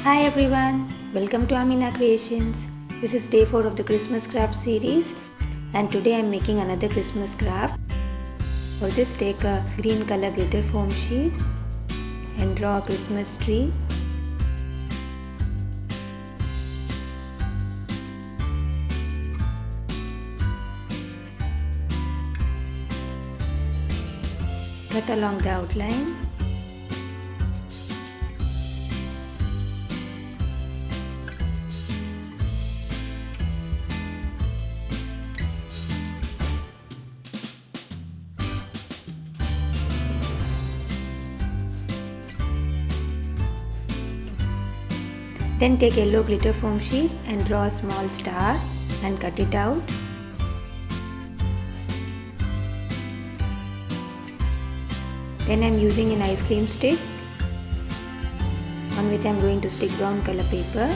Hi everyone, welcome to Amina Creations. This is day 4 of the Christmas craft series and today I am making another Christmas craft. For this, take a green color glitter foam sheet and draw a Christmas tree. Cut along the outline. Then take yellow glitter foam sheet and draw a small star and cut it out. Then I am using an ice cream stick on which I am going to stick brown color paper.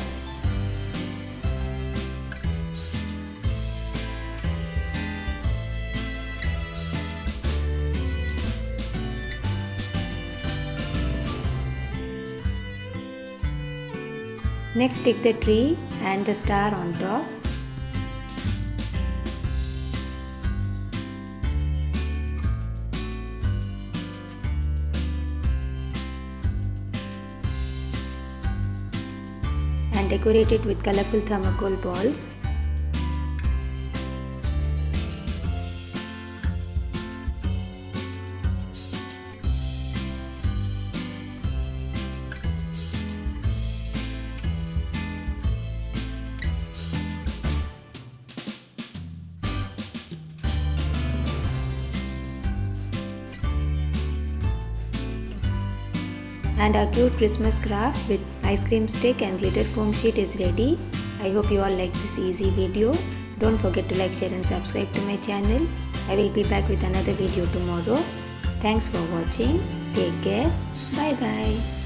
Next, stick the tree and the star on top. And decorate it with colorful thermocol balls. And our cute Christmas craft with ice cream stick and glitter foam sheet is ready. I hope you all like this easy video. Don't forget to like, share and subscribe to my channel. I will be back with another video tomorrow. Thanks for watching. Take care. Bye bye.